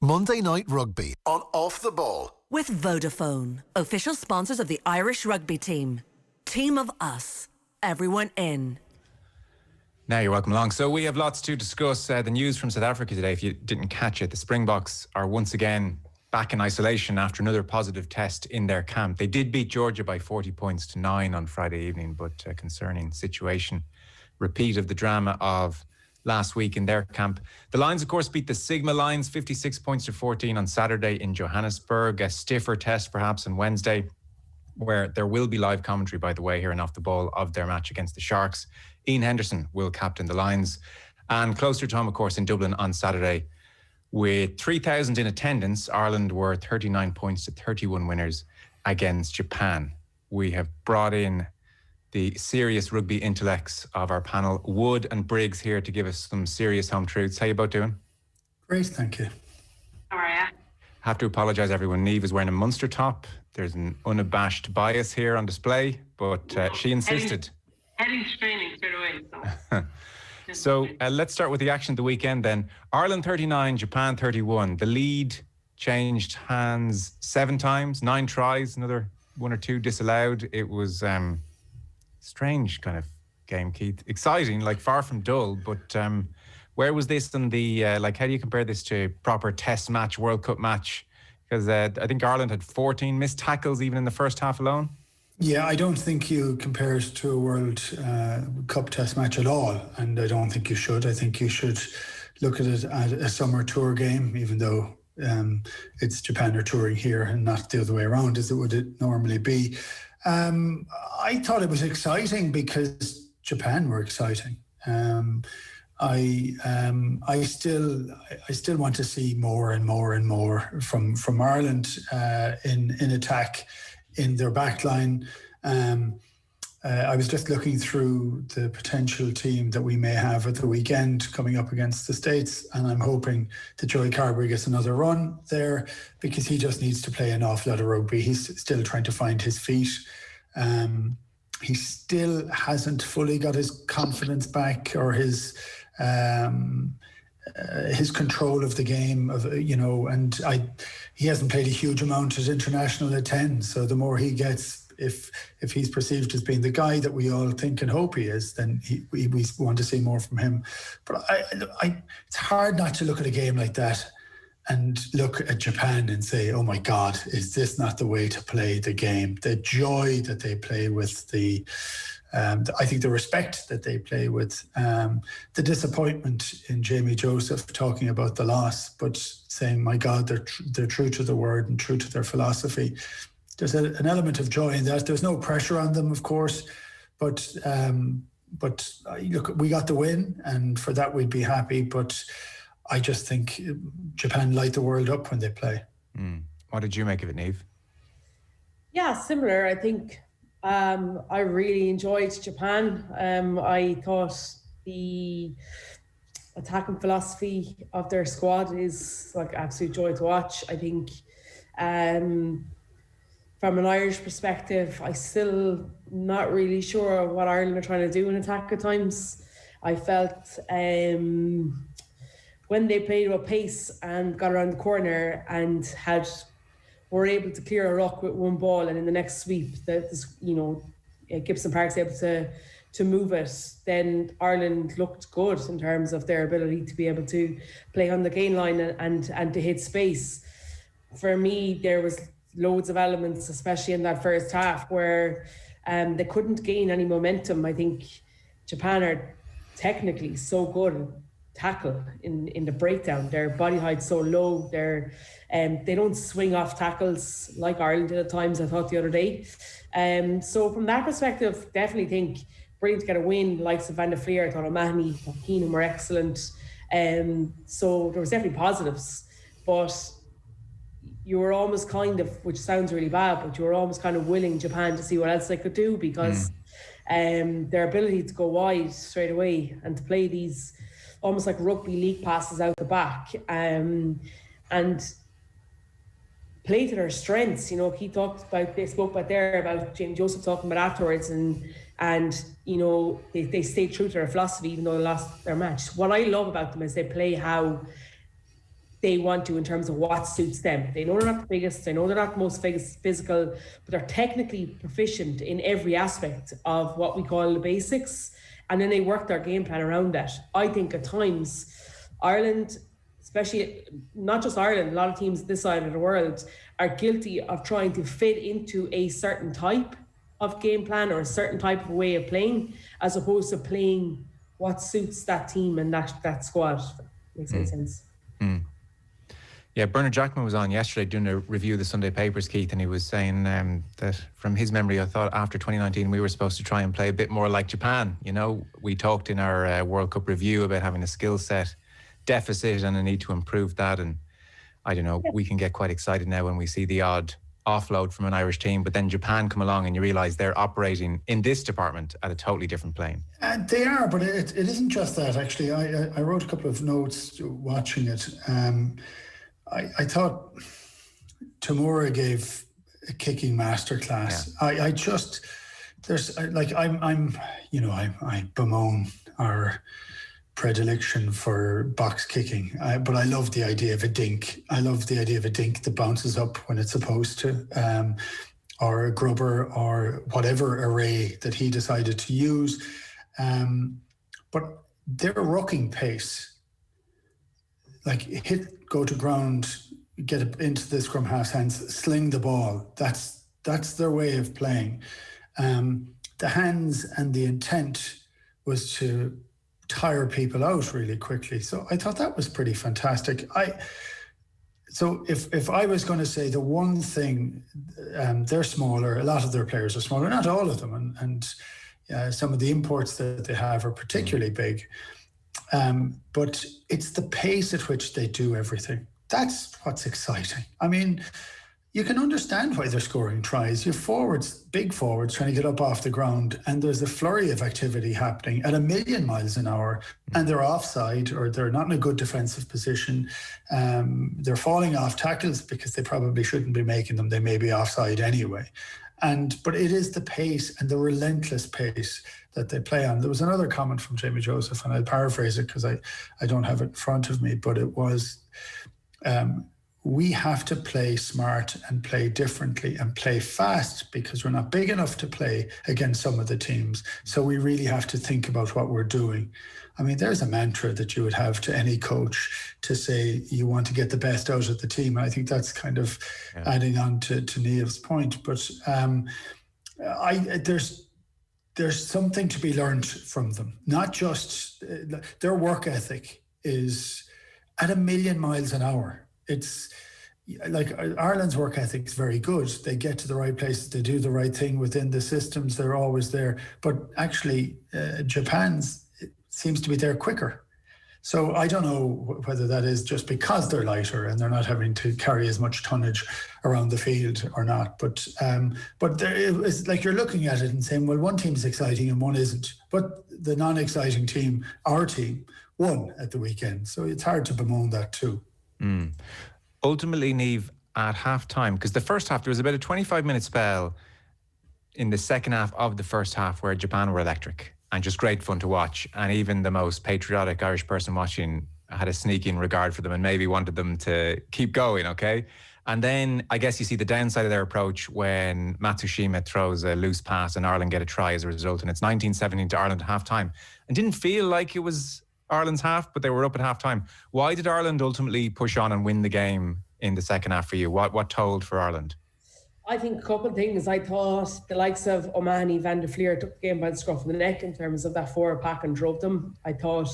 Monday Night Rugby on Off the Ball. With Vodafone, official sponsors of the Irish rugby team. Team of us. Everyone in. Now you're welcome along. So we have lots to discuss. The news from South Africa today, if you didn't catch it, the Springboks are once again back in isolation after another positive test in their camp. They did beat Georgia by 40 points to 9 on Friday evening, but a concerning situation. Repeat of the drama of last week in their camp. The Lions, of course, beat the Sigma Lions 56 points to 14 on Saturday in Johannesburg. A stiffer test perhaps on Wednesday, where there will be live commentary, by the way, here and Off the Ball of their match against the Sharks. Ian Henderson will captain the Lions. And closer to home, of course, in Dublin on Saturday, with 3,000 in attendance, Ireland were 39 points to 31 winners against Japan. We have brought in the serious rugby intellects of our panel, Wood and Briggs, here to give us some serious home truths. How you both doing? Great, thank you. How are you? Have to apologise, everyone. Niamh is wearing a Munster top. There's an unabashed bias here on display, but she insisted. Heading to training straight away. So let's start with the action of the weekend then. Ireland 39, Japan 31. The lead changed hands 7 times, 9 tries, another 1 or 2 disallowed. It was strange kind of game, Keith. Exciting, like far from dull, but where was this in the, how do you compare this to proper test match, World Cup match? Because I think Ireland had 14 missed tackles even in the first half alone. Yeah, I don't think you compare it to a World Cup test match at all, and I don't think you should. I think you should look at it as a summer tour game, even though it's Japan are touring here and not the other way around as it would normally be. I thought it was exciting because Japan were exciting. I still want to see more and more and more from Ireland in attack in their back line. I was just looking through the potential team that we may have at the weekend coming up against the States, and I'm hoping that Joey Carberry gets another run there because he just needs to play an awful lot of rugby. He's still trying to find his feet. He still hasn't fully got his confidence back or his control of the game, and he hasn't played a huge amount at international at 10. So the more he gets, if he's perceived as being the guy that we all think and hope he is, then we want to see more from him. But it's hard not to look at a game like that and look at Japan and say, oh my God, is this not the way to play the game? The joy that they play with, I think the respect that they play with, the disappointment in Jamie Joseph talking about the loss, but saying, my God, they're true to the word and true to their philosophy. There's an element of joy in that. There's no pressure on them, of course, but look, we got the win, and for that we'd be happy. But I just think Japan light the world up when they play. What did you make of it, Niamh? Yeah, similar. I think I really enjoyed Japan. I thought the attacking philosophy of their squad is like absolute joy to watch. I think from an Irish perspective, I still not really sure what Ireland are trying to do in attack at times. I felt when they played with pace and got around the corner and were able to clear a ruck with one ball, and in the next sweep, Gibson Park's able to move it, then Ireland looked good in terms of their ability to be able to play on the gain line and to hit space. For me, there was loads of elements, especially in that first half, where they couldn't gain any momentum. I think Japan are technically so good tackle in the breakdown. Their body height's so low. They don't swing off tackles like Ireland did at times, I thought the other day. So from that perspective, definitely think brilliant to get a win. Likes of Van der Fleer, I thought O'Mahony, Keenan were excellent. So there was definitely positives, but you were almost kind of, which sounds really bad, but you were almost kind of willing Japan to see what else they could do, because their ability to go wide straight away and to play these almost like rugby league passes out the back and play to their strengths. He they spoke about Jamie Joseph talking about afterwards, and they stayed true to their philosophy even though they lost their match. What I love about them is they play how they want to in terms of what suits them. They know they're not the biggest, they know they're not the most physical, but they're technically proficient in every aspect of what we call the basics. And then they work their game plan around that. I think at times, Ireland, especially not just Ireland, a lot of teams this side of the world are guilty of trying to fit into a certain type of game plan or a certain type of way of playing, as opposed to playing what suits that team and that squad. Makes any sense. Yeah, Bernard Jackman was on yesterday doing a review of the Sunday papers, Keith, and he was saying that from his memory, I thought after 2019 we were supposed to try and play a bit more like Japan. You know, we talked in our World Cup review about having a skill set deficit and a need to improve that. And I don't know, we can get quite excited now when we see the odd offload from an Irish team, but then Japan come along and you realise they're operating in this department at a totally different plane. And they are, but it isn't just that, actually. I wrote a couple of notes watching it. I thought Tamura gave a kicking masterclass. Yeah. I bemoan our predilection for box kicking, but I love the idea of a dink. I love the idea of a dink that bounces up when it's supposed to, or a grubber, or whatever array that he decided to use. But their rucking pace, like go to ground, get it into the scrum half hands, sling the ball. That's their way of playing. The hands and the intent was to tire people out really quickly. So I thought that was pretty fantastic. So if I was going to say the one thing, they're smaller, a lot of their players are smaller, not all of them, and some of the imports that they have are particularly big. But it's the pace at which they do everything. That's what's exciting. I mean, you can understand why they're scoring tries. Your forwards, big forwards, trying to get up off the ground, and there's a flurry of activity happening at 1,000,000 miles an hour, and they're offside or they're not in a good defensive position. They're falling off tackles because they probably shouldn't be making them. They may be offside anyway. But it is the pace and the relentless pace that they play on. There was another comment from Jamie Joseph, and I'll paraphrase it because I don't have it in front of me, but it was, we have to play smart and play differently and play fast because we're not big enough to play against some of the teams. So we really have to think about what we're doing. I mean, there's a mantra that you would have to any coach to say you want to get the best out of the team. I think that's kind of adding on to Niamh's point. But there's something to be learned from them. Not just their work ethic is at 1,000,000 miles an hour. It's like Ireland's work ethic is very good. They get to the right places. They do the right thing within the systems. They're always there. But actually, Japan's seems to be there quicker. So I don't know whether that is just because they're lighter and they're not having to carry as much tonnage around the field or not. But there is, like, you're looking at it and saying, well, one team's exciting and one isn't. But the non-exciting team, our team, won at the weekend. So it's hard to bemoan that too. Ultimately, Niamh, at half-time, because the first half, there was about a 25-minute spell in the second half of the first half where Japan were electric and just great fun to watch. And even the most patriotic Irish person watching had a sneaking regard for them and maybe wanted them to keep going, okay? And then I guess you see the downside of their approach when Matsushima throws a loose pass and Ireland get a try as a result. And it's 19-17 to Ireland at half-time. And didn't feel like it was Ireland's half, but they were up at half-time. Why did Ireland ultimately push on and win the game in the second half for you? What told for Ireland? I think a couple of things. I thought the likes of O'Mahony, Van der Fleer took the game by the scruff of the neck in terms of that forward pack and drove them. I thought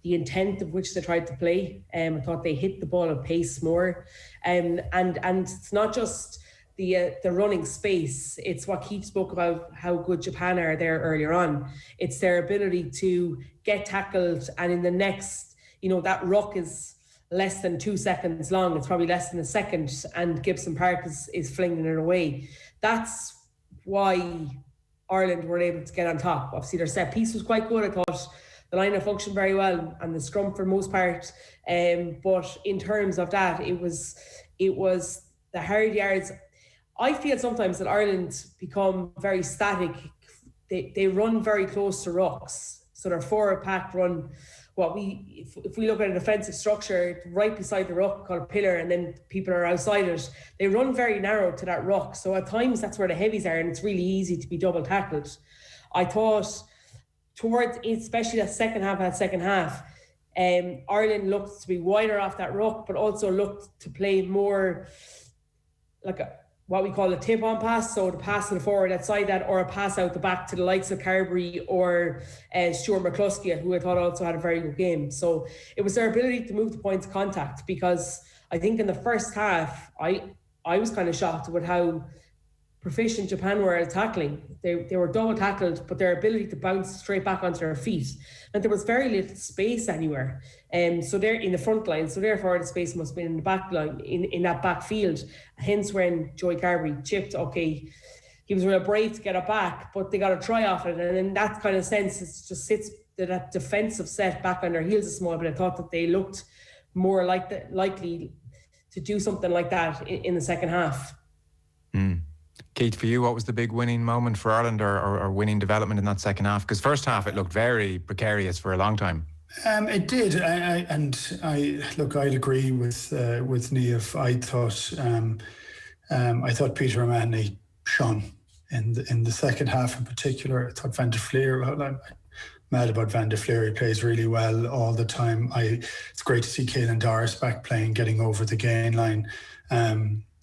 the intent of which they tried to play, I thought they hit the ball at pace more. And it's not just the running space. It's what Keith spoke about, how good Japan are there earlier on. It's their ability to get tackled, and in the next, that ruck is less than 2 seconds long. It's probably less than a second, and Gibson Park is flinging it away. That's why Ireland were able to get on top. Obviously, their set piece was quite good. I thought the line-up functioned very well, and the scrum for the most part. But in terms of that, it was the hard yards. I feel sometimes that Ireland become very static. They run very close to rucks. So their forward pack run if we look at a defensive structure right beside the ruck called a pillar, and then people are outside it, they run very narrow to that ruck. So at times that's where the heavies are, and it's really easy to be double tackled. I thought towards, especially that second half, Ireland looked to be wider off that ruck, but also looked to play more like what we call a tip-on pass, so the pass to the forward outside that, or a pass out the back to the likes of Carberry or Stuart McCluskey, who I thought also had a very good game. So it was their ability to move the points of contact, because I think in the first half, I was kind of shocked with how proficient Japan were at tackling. They were double tackled, but their ability to bounce straight back onto their feet, and there was very little space anywhere. So they're in the front line, so therefore the space must have been in the back line, in that back field. Hence when Joey Carberry chipped, okay, he was real brave to get it back, but they got a try off it, and in that kind of sense, it just sits that defensive set back on their heels a small bit. I thought that they looked more likely to do something like that in the second half. Keith, for you, what was the big winning moment for Ireland, or winning development in that second half? Because first half it looked very precarious for a long time. It did, I'd agree with Niamh. I thought Peter O'Mahony shone in the second half in particular. I thought Van der Fleer, I'm mad about Van der Fleer. He plays really well all the time. It's great to see Caelan Doris back playing, getting over the gain line.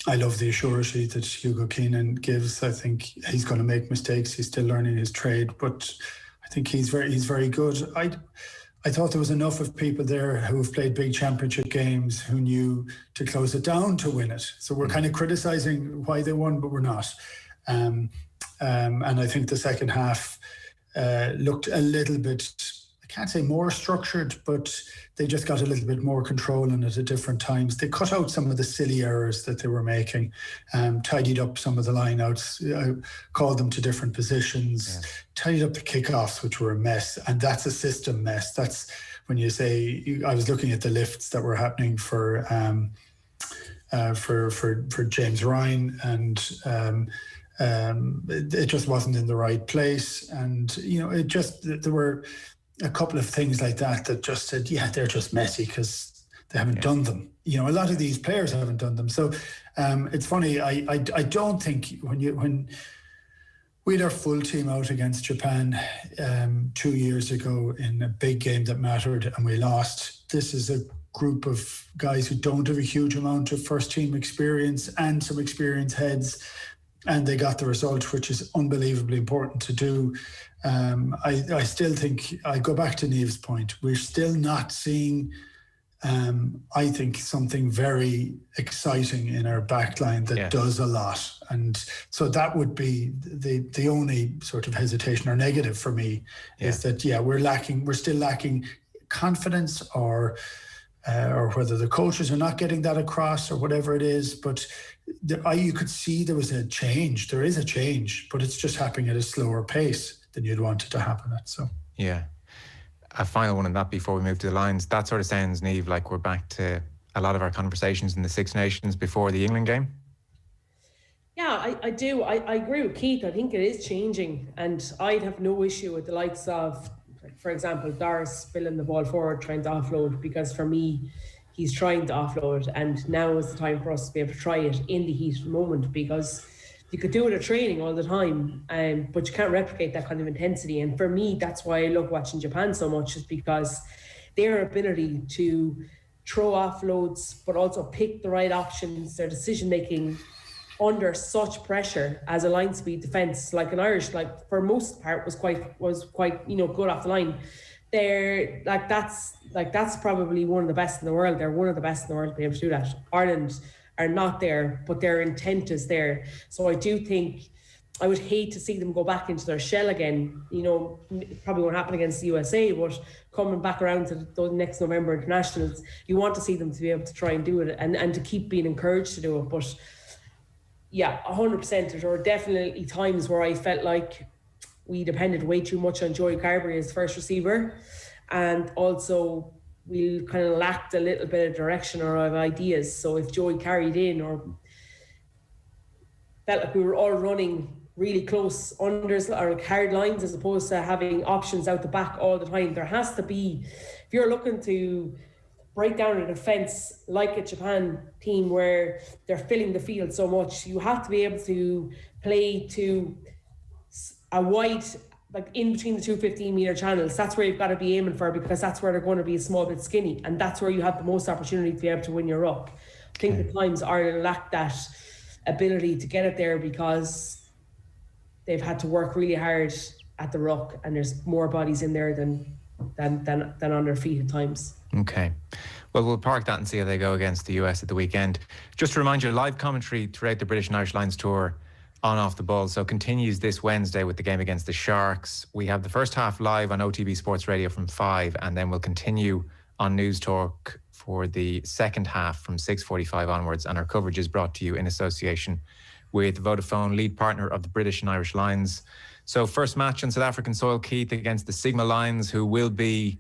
I love the assurity that Hugo Keenan gives. I think he's going to make mistakes. He's still learning his trade, but I think he's very good. I thought there was enough of people there who have played big championship games who knew to close it down to win it. So we're kind of criticising why they won, but we're not. And I think the second half looked a little bit, I can't say more structured, but they just got a little bit more control in it at different times. They cut out some of the silly errors that they were making, tidied up some of the lineouts, called them to different positions, tidied up the kickoffs, which were a mess. And that's a system mess. That's when you say, I was looking at the lifts that were happening for James Ryan, and it just wasn't in the right place. And, there were a couple of things like that just said, they're just messy because they haven't done them. A lot of these players haven't done them. So it's funny. I don't think when we had our full team out against Japan 2 years ago in a big game that mattered and we lost. This is a group of guys who don't have a huge amount of first team experience and some experienced heads, and they got the result, which is unbelievably important to do. I still think, I go back to Niamh's point, we're still not seeing, I think, something very exciting in our backline that does a lot. And so that would be the only sort of hesitation or negative for me, is that, we're still lacking confidence, or whether the coaches are not getting that across, or whatever it is. But you could see there was a change. There is a change, but it's just happening at a slower pace than you'd want it to happen at. So a final one on that before we move to the lines. That sort of sounds, Niamh, like we're back to a lot of our conversations in the Six Nations before the England game. I do. I agree with Keith. I think it is changing, and I'd have no issue with the likes of, for example, Doris spilling the ball forward trying to offload, because for me, he's trying to offload, and now is the time for us to be able to try it in the heat of the moment, because you could do it at training all the time, but you can't replicate that kind of intensity. And for me, that's why I love watching Japan so much, is because their ability to throw offloads, but also pick the right options, their decision making under such pressure as a line speed defence, like an Irish, like for most part was quite good off the line. They're that's probably one of the best in the world. They're one of the best in the world to be able to do that. Ireland are not there, but their intent is there. So I do think, I would hate to see them go back into their shell again. It probably won't happen against the USA, but coming back around to the next November internationals, you want to see them to be able to try and do it, and to keep being encouraged to do it. But 100%, there were definitely times where I felt like we depended way too much on Joey Carberry as first receiver, and also we kind of lacked a little bit of direction or of ideas. So if Joey carried in, or felt like we were all running really close unders or hard lines, as opposed to having options out the back all the time, there has to be if you're looking to break down a defence like a Japan team where they're filling the field so much, you have to be able to play to a wide, like in between the two 15-metre channels. That's where you've got to be aiming for, because that's where they're going to be a small bit skinny, and that's where you have the most opportunity to be able to win your ruck. I think the times Ireland lack that ability to get it there because they've had to work really hard at the ruck, and there's more bodies in there than on their feet at times. Okay. Well, we'll park that and see how they go against the US at the weekend. Just to remind you, live commentary throughout the British and Irish Lions tour on Off the Ball. So continues this Wednesday with the game against the Sharks. We have the first half live on OTB Sports Radio from 5, and then we'll continue on News Talk for the second half from 6:45 onwards. And our coverage is brought to you in association with Vodafone, lead partner of the British and Irish Lions. So first match on South African soil, Keith, against the Sigma Lions, who will be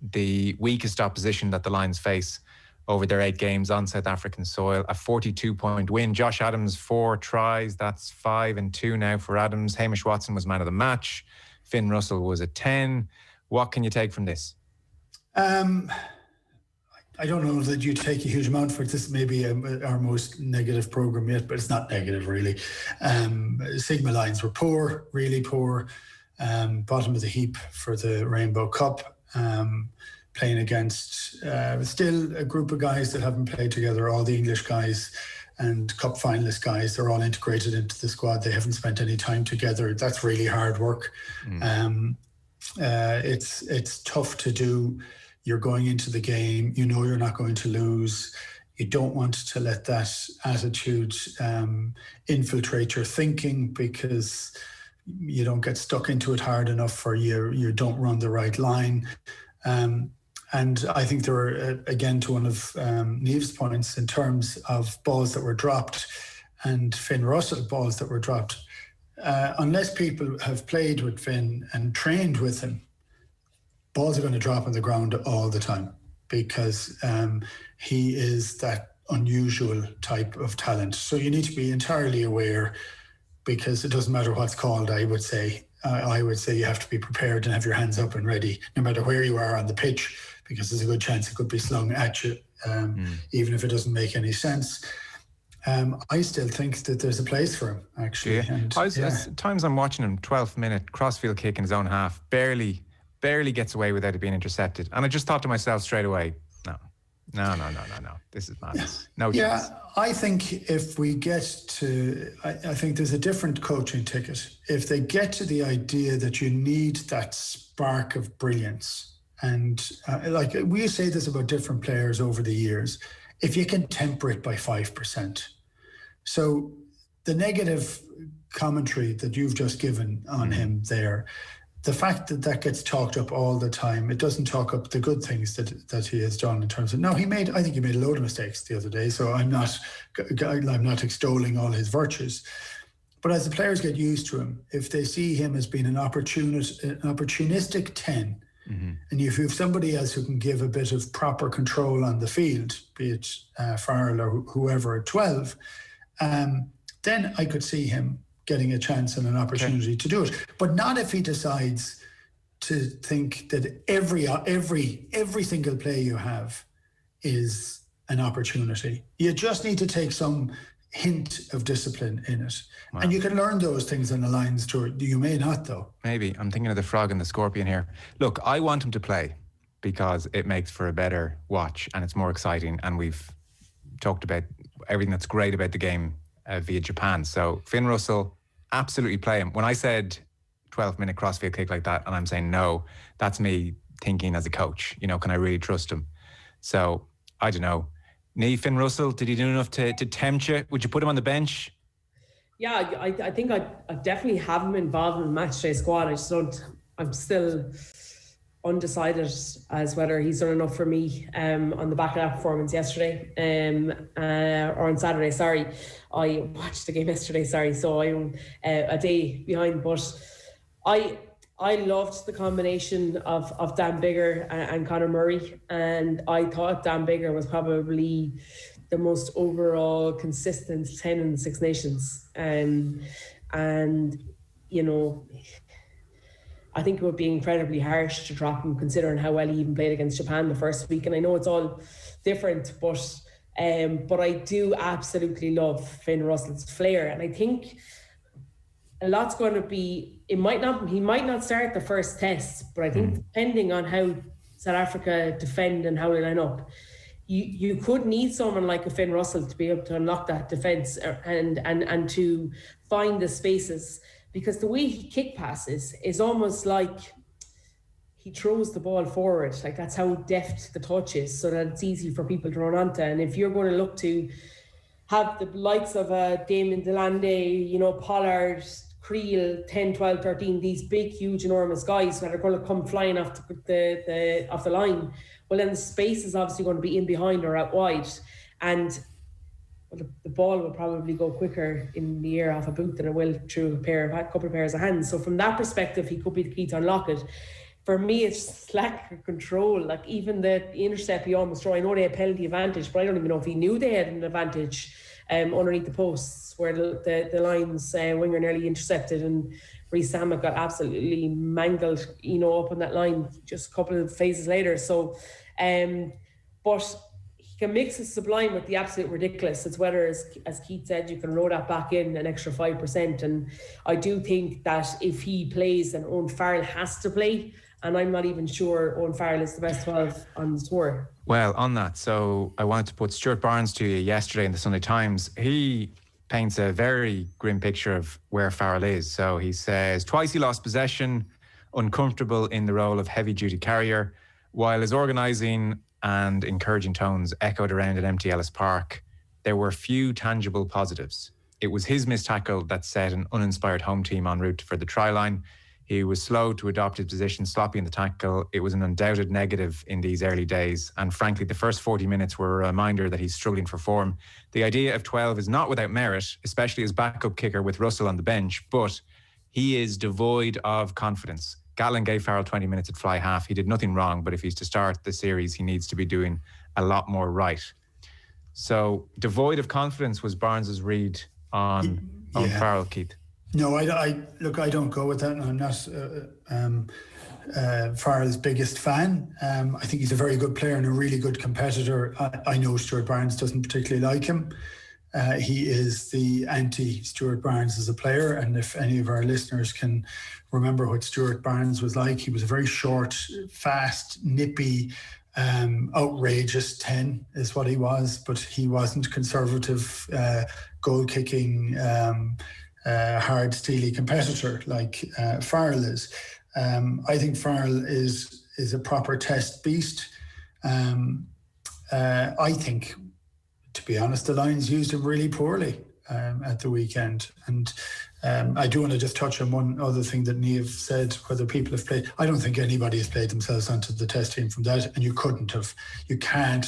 the weakest opposition that the Lions face over their 8 games on South African soil. A 42-point win. Josh Adams, 4 tries. That's 5 and 2 now for Adams. Hamish Watson was man of the match. Finn Russell was a 10. What can you take from this? I don't know that you take a huge amount for it. This may be our most negative programme yet, but it's not negative really. Sigma Lions were poor, really poor. Bottom of the heap for the Rainbow Cup. Playing against still a group of guys that haven't played together, all the English guys and cup finalist guys. They're all integrated into the squad. They haven't spent any time together. That's really hard work. It's tough to do. You're going into the game, you know you're not going to lose. You don't want to let that attitude infiltrate your thinking, because you don't get stuck into it hard enough, or you don't run the right line. And I think there were, again, to one of Niamh's points, in terms of balls that were dropped and Finn Russell balls that were dropped, unless people have played with Finn and trained with him, balls are going to drop on the ground all the time, because he is that unusual type of talent. So you need to be entirely aware, because it doesn't matter what's called, I would say. I would say you have to be prepared and have your hands up and ready, no matter where you are on the pitch, because there's a good chance it could be slung at you, even if it doesn't make any sense. I still think that there's a place for him, actually. Yeah. And, at times I'm watching him, 12th minute crossfield kick in his own half, barely gets away without it being intercepted. And I just thought to myself straight away, no. This is madness. No chance. Yeah, I think if we get to, I think there's a different coaching ticket. If they get to the idea that you need that spark of brilliance, and like we say this about different players over the years, if you can temper it by 5%. So the negative commentary that you've just given on him there, the fact that that gets talked up all the time, it doesn't talk up the good things that he has done in terms of, no, I think he made a load of mistakes the other day, so I'm not extolling all his virtues. But as the players get used to him, if they see him as being an opportunistic 10, and if you have somebody else who can give a bit of proper control on the field, be it Farrell or whoever at 12, then I could see him getting a chance and an opportunity to do it. But not if he decides to think that every single play you have is an opportunity. You just need to take some hint of discipline in it. Wow. And you can learn those things on the Lions tour. You may not, though. Maybe. I'm thinking of the frog and the scorpion here. Look, I want him to play because it makes for a better watch and it's more exciting. And we've talked about everything that's great about the game via Japan. So Finn Russell, absolutely play him. When I said 12-minute crossfield kick like that, and I'm saying no, that's me thinking as a coach, can I really trust him? So I don't know. Finn Russell, did he do enough to tempt you? Would you put him on the bench? Yeah, I think I definitely have him involved in the matchday squad. I'm still undecided as whether he's done enough for me on the back of that performance yesterday or on Saturday. Sorry, I watched the game yesterday. Sorry, so I'm a day behind. But I loved the combination of Dan Biggar and Conor Murray, and I thought Dan Biggar was probably the most overall consistent 10 in the Six Nations, and I think it would be incredibly harsh to drop him, considering how well he even played against Japan the first week. And I know it's all different, but I do absolutely love Finn Russell's flair. And I think a lot's going to be, he might not start the first test, but I think depending on how South Africa defend and how they line up, you could need someone like a Finn Russell to be able to unlock that defence and to find the spaces, because the way he kick passes is almost like he throws the ball forward. Like, that's how deft the touch is, so that it's easy for people to run onto. And if you're going to look to have the likes of Damien Delande, Pollard, Creel, 10, 12, 13, these big, huge, enormous guys that are going to come flying off the line, well, then the space is obviously going to be in behind or out wide. And the ball will probably go quicker in the air off a boot than it will through a couple of pairs of hands. So from that perspective, he could be the key to unlock it. For me, it's lack of control. Like, even the intercept he almost threw, I know they had penalty advantage, but I don't even know if he knew they had an advantage underneath the posts, where the Lions winger nearly intercepted, and Rhys Sammet got absolutely mangled, up on that line just a couple of phases later. So, but he can mix the sublime with the absolute ridiculous. It's whether, as Keith said, you can roll that back in an extra 5%. And I do think that if he plays, then Owen Farrell has to play. And I'm not even sure Owen Farrell is the best 12 on the tour. Well, on that, so I wanted to put Stuart Barnes to you yesterday in the Sunday Times. He paints a very grim picture of where Farrell is. So he says, twice he lost possession, uncomfortable in the role of heavy-duty carrier, while his organising and encouraging tones echoed around an empty Ellis Park. There were few tangible positives. It was his missed tackle that set an uninspired home team en route for the try line. He was slow to adopt his position, sloppy in the tackle. It was an undoubted negative in these early days. And frankly, the first 40 minutes were a reminder that he's struggling for form. The idea of 12 is not without merit, especially as backup kicker with Russell on the bench, but he is devoid of confidence. Gatlin gave Farrell 20 minutes at fly half. He did nothing wrong, but if he's to start the series, he needs to be doing a lot more right. So devoid of confidence was Barnes's read on Farrell, Keith. No, I don't go with that. I'm not Farrell's biggest fan. I think he's a very good player and a really good competitor. I know Stuart Barnes doesn't particularly like him. He is the anti-Stuart Barnes as a player. And if any of our listeners can remember what Stuart Barnes was like, he was a very short, fast, nippy, outrageous 10 is what he was. But he wasn't conservative, goal-kicking, hard, steely competitor like Farrell is. I think Farrell is a proper test beast. I think, to be honest, the Lions used him really poorly at the weekend. And I do want to just touch on one other thing that Niamh said, whether people have played. I don't think anybody has played themselves onto the test team from that, and you couldn't have. You can't,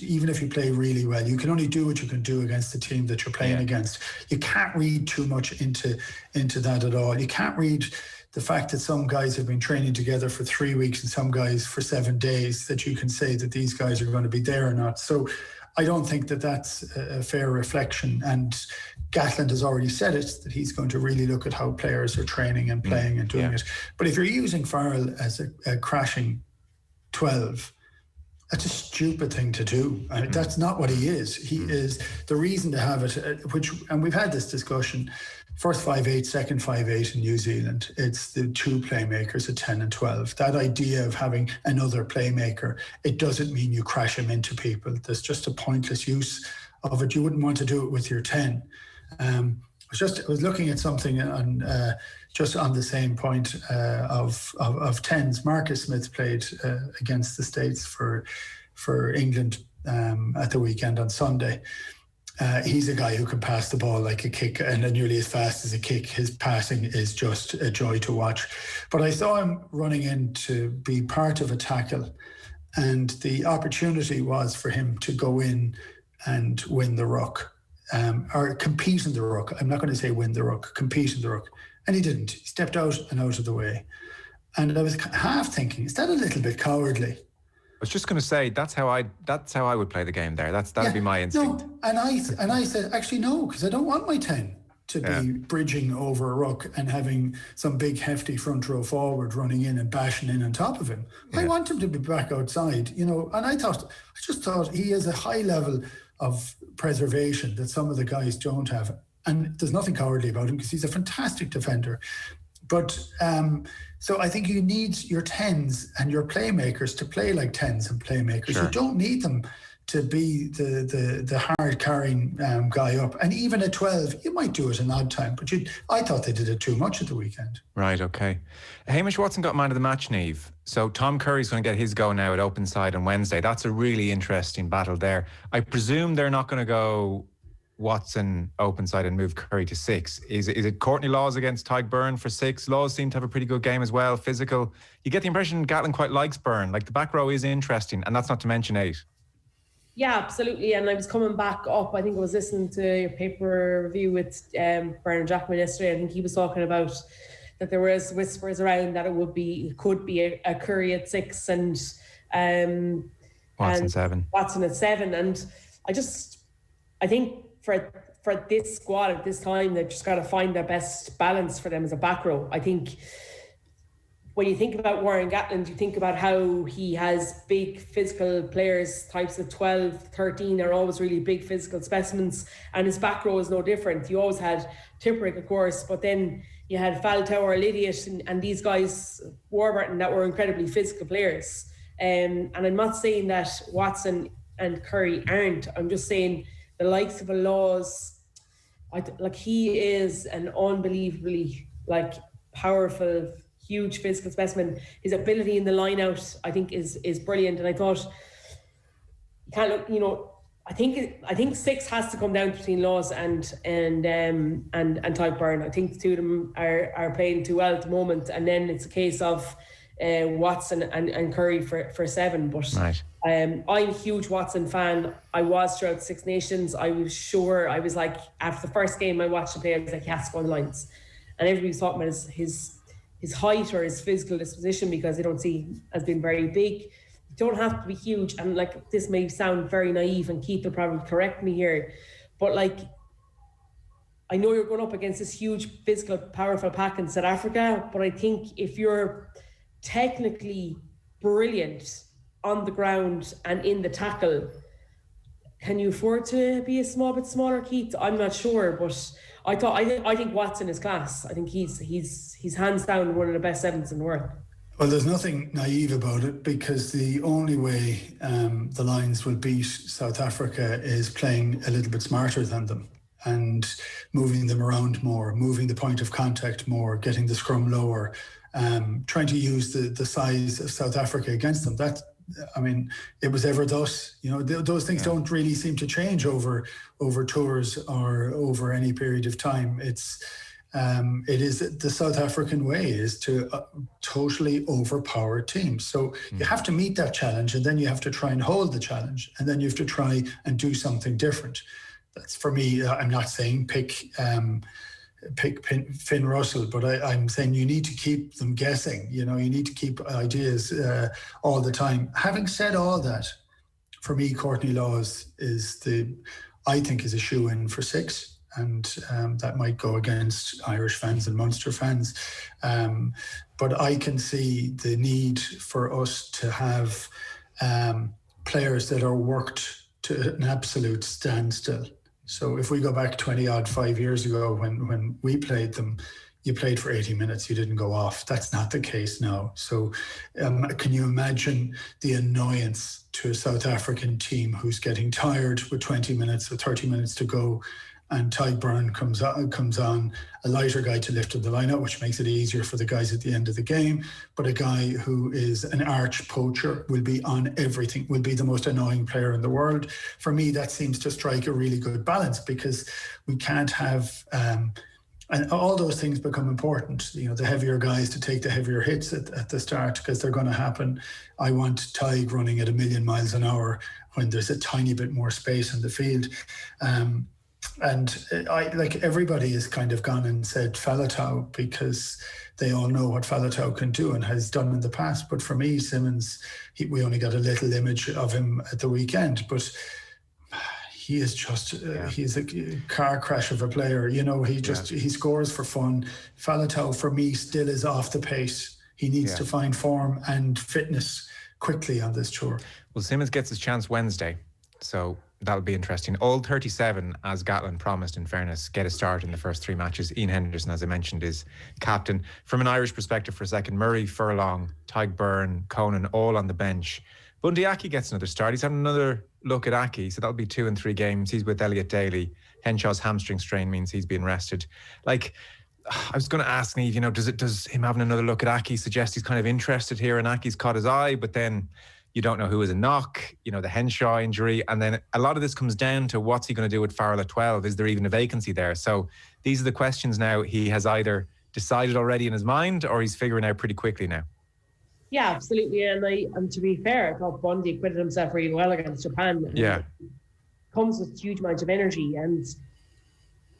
even if you play really well, you can only do what you can do against the team that you're playing against. You can't read too much into that at all. You can't read the fact that some guys have been training together for 3 weeks and some guys for 7 days, that you can say that these guys are going to be there or not. So I don't think that that's a fair reflection. And Gatland has already said it, that he's going to really look at how players are training and playing and doing it. But if you're using Farrell as a crashing 12, that's a stupid thing to do. That's not what he is. He is the reason to have it, and we've had this discussion, first 5'8", second 5'8" in New Zealand. It's the two playmakers at 10 and 12. That idea of having another playmaker, it doesn't mean you crash him into people. There's just a pointless use of it. You wouldn't want to do it with your 10. I was looking at something on just on the same point of 10s. Marcus Smith played against the States for England at the weekend on Sunday. He's a guy who can pass the ball like a kick and nearly as fast as a kick. His passing is just a joy to watch. But I saw him running in to be part of a tackle, and the opportunity was for him to go in and win the ruck. Or compete in the ruck. I'm not going to say win the ruck, compete in the ruck. And he didn't. He stepped out and out of the way. And I was half thinking, is that a little bit cowardly? I was just going to say, that's how I would play the game there. That'd be my instinct. No, and I said, actually no, because I don't want my 10 to be bridging over a ruck and having some big hefty front row forward running in and bashing in on top of him. I want him to be back outside, you know, and I just thought he has a high level of preservation that some of the guys don't have. And there's nothing cowardly about him because he's a fantastic defender. But so I think you need your 10s and your playmakers to play like 10s and playmakers. Sure. You don't need them to be the hard carrying guy up. And even at 12, you might do it an odd time. But I thought they did it too much at the weekend. Right, okay. Hamish Watson got man of the match, Niamh. So Tom Curry's going to get his go now at open side on Wednesday. That's a really interesting battle there. I presume they're not going to go Watson open side and move Curry to 6. Is it Courtney Laws against Tyg Byrne for 6? Laws seem to have a pretty good game as well, physical. You get the impression Gatlin quite likes Byrne. Like, the back row is interesting, and that's not to mention 8. Yeah, absolutely. And I was coming back up. I think I was listening to your paper review with Bernard Jackman yesterday. I think he was talking about that there was whispers around that it could be a Curry at 6 and Watson 7. Watson at 7. And I think for this squad at this time, they've just got to find their best balance for them as a back row. I think when you think about Warren Gatland, you think about how he has big physical players, types of 12, 13 are always really big physical specimens, and his back row is no different. You always had Tipperick, of course, but then you had Faltower, Lydiot, and these guys, Warburton, that were incredibly physical players. And I'm not saying that Watson and Curry aren't. I'm just saying the likes of a Laws, he is an unbelievably powerful, huge physical specimen. His ability in the line out, I think, is brilliant. And I thought, I think 6 has to come down between Laws and Tyg Byrne. I think the two of them are playing too well at the moment. And then it's a case of Watson and Curry for 7. But right. I'm a huge Watson fan. I was throughout the Six Nations. I was like, after the first game I watched him play, I was like, he has to go on the lines. And everybody was talking about his height or his physical disposition, because they don't see as being very big. You don't have to be huge. And this may sound very naive, and Keith will probably correct me here, but I know you're going up against this huge physical, powerful pack in South Africa, but I think if you're technically brilliant on the ground and in the tackle, can you afford to be a small bit smaller, Keith? I'm not sure, but I think Watson is class. I think he's hands down one of the best 7s in the world. Well, there's nothing naive about it, because the only way the Lions will beat South Africa is playing a little bit smarter than them and moving them around more, moving the point of contact more, getting the scrum lower, trying to use the size of South Africa against them. It was ever thus. Those things don't really seem to change over tours or over any period of time. It is the South African way is to totally overpower teams. So you have to meet that challenge, and then you have to try and hold the challenge, and then you have to try and do something different. That's, for me, I'm not saying pick Finn Russell, but I'm saying you need to keep them guessing. You need to keep ideas all the time. Having said all that, for me, Courtney Laws I think is a shoe-in for 6, and that might go against Irish fans and Munster fans. But I can see the need for us to have players that are worked to an absolute standstill. So if we go back 5 years ago when we played them, you played for 80 minutes, you didn't go off. That's not the case now. So can you imagine the annoyance to a South African team who's getting tired with 20 minutes or 30 minutes to go, and Tyg Byrne comes on, a lighter guy to lift up the lineup, which makes it easier for the guys at the end of the game. But a guy who is an arch poacher will be on everything, will be the most annoying player in the world. For me, that seems to strike a really good balance, because we can't have, and all those things become important. The heavier guys to take the heavier hits at the start, because they're going to happen. I want Tyg running at 1,000,000 miles an hour when there's a tiny bit more space in the field. And everybody has kind of gone and said Faletau, because they all know what Faletau can do and has done in the past. But for me, Simmons, we only got a little image of him at the weekend, but he is just he's a car crash of a player. You know, he scores for fun. Faletau for me still is off the pace. He needs to find form and fitness quickly on this tour. Well, Simmons gets his chance Wednesday, so that'll be interesting. All 37, as Gatlin promised, in fairness, get a start in the first 3 matches. Ian Henderson, as I mentioned, is captain. From an Irish perspective for a second, Murray, Furlong, Tyke Byrne, Conan, all on the bench. Bundy Aki gets another start. He's having another look at Aki, so that'll be 2 in 3 games. He's with Elliot Daly. Henshaw's hamstring strain means he's being rested. Like, I was going to ask Niamh, you know, does him having another look at Aki suggest he's kind of interested here and Aki's caught his eye, but then you don't know who is a knock, you know, the Henshaw injury, and then a lot of this comes down to what's he going to do with Farrell at 12? Is there even a vacancy there? So these are the questions now he has either decided already in his mind or he's figuring out pretty quickly now. Yeah, absolutely. And to be fair, I thought Bundy acquitted himself really well against Japan. Yeah. Comes with huge amounts of energy, and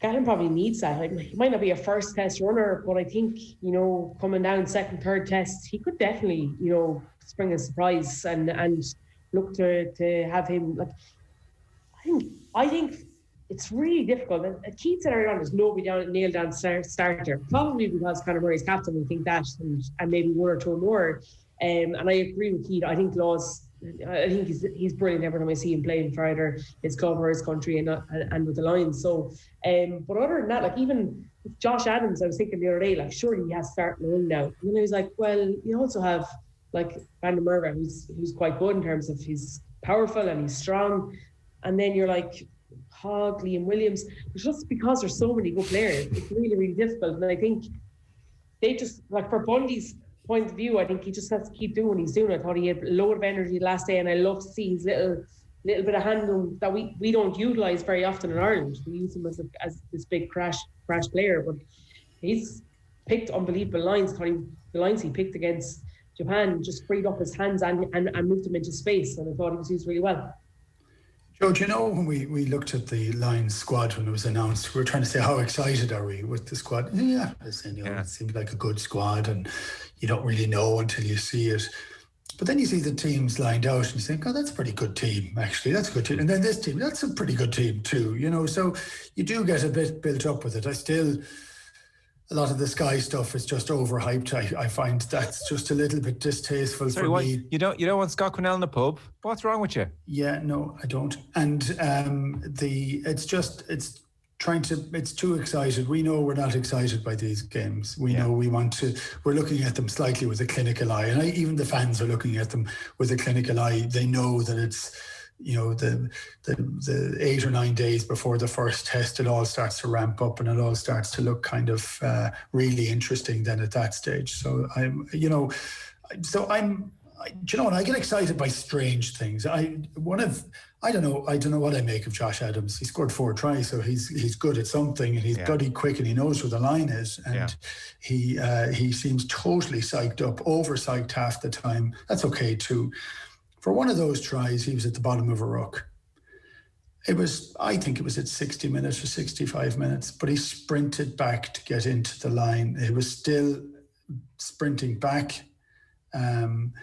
Gatlin probably needs that. Like, he might not be a first test runner, but I think, you know, coming down second, third test, he could definitely, you know, spring a surprise and look to have him. Like, I think it's really difficult. And Keith said earlier on, there's nobody nailed down starter, probably because Conor Murray's captain. We think that, and maybe 1 or 2 more. And I agree with Keith. I think he's brilliant every time I see him playing for either his club or his country and with the Lions. So, but other than that, like even with Josh Adams, I was thinking the other day, like surely he has to start in the room now. And then I was like, well, you also have like Van der Merwe, who's quite good in terms of he's powerful and he's strong. And then you're like Hogg, Liam Williams. It's just because there's so many good players, it's really, really difficult. And I think they just, like for Bundy's point of view, I think he just has to keep doing what he's doing. I thought he had a load of energy last day, and I love to see his little bit of handle that we don't utilise very often in Ireland. We use him as this big crash player, but he's picked unbelievable lines. The lines he picked against Japan just freed up his hands and moved him into space, and I thought he was used really well. Joe, do you know when we looked at the Lions squad when it was announced, we were trying to say how excited are we with the squad? Yeah, it seemed like a good squad, and you don't really know until you see it. But then you see the teams lined out and you think, oh, that's a pretty good team, actually. That's a good team. And then this team, that's a pretty good team too, you know. So you do get a bit built up with it. A lot of the Sky stuff is just overhyped. I find that's just a little bit distasteful for me. You don't want Scott Quinnell in the pub? What's wrong with you? Yeah, no, I don't. And it's too excited. We know we're not excited by these games. We know we're looking at them slightly with a clinical eye. And even the fans are looking at them with a clinical eye. They know that it's, you know, the 8 or 9 days before the first test, it all starts to ramp up and it all starts to look kind of really interesting then at that stage. So I get excited by strange things. I don't know what I make of Josh Adams. He scored 4 tries, so he's good at something, and he's bloody quick, and he knows where the line is, and he seems totally psyched up, over-psyched half the time. That's okay too. For one of those tries, he was at the bottom of a ruck. I think it was at 60 minutes or 65 minutes, but he sprinted back to get into the line. He was still sprinting back when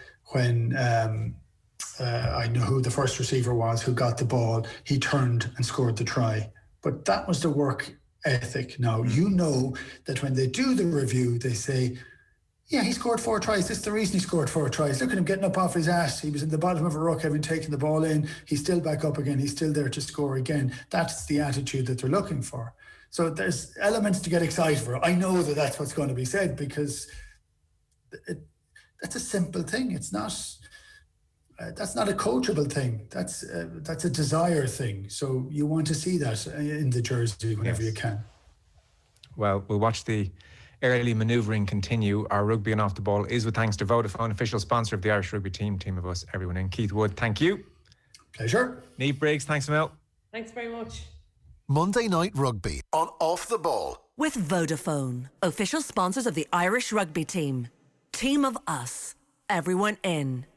I know who the first receiver was who got the ball. He turned and scored the try. But that was the work ethic. Now, you know that when they do the review, they say, yeah, he scored 4 tries. This is the reason he scored 4 tries. Look at him getting up off his ass. He was in the bottom of a ruck, having taken the ball in. He's still back up again. He's still there to score again. That's the attitude that they're looking for. So there's elements to get excited for. I know that that's what's going to be said because that's a simple thing. It's not. That's not a coachable thing. That's a desire thing. So you want to see that in the jersey whenever you can. Well, we'll watch the early manoeuvring continue. Our Rugby and Off the Ball is with thanks to Vodafone, official sponsor of the Irish Rugby team of us, everyone in. Keith Wood, thank you. Pleasure. Niamh Briggs, thanks a mil. Thanks very much. Monday Night Rugby on Off the Ball. With Vodafone, official sponsors of the Irish Rugby team. Team of us, everyone in.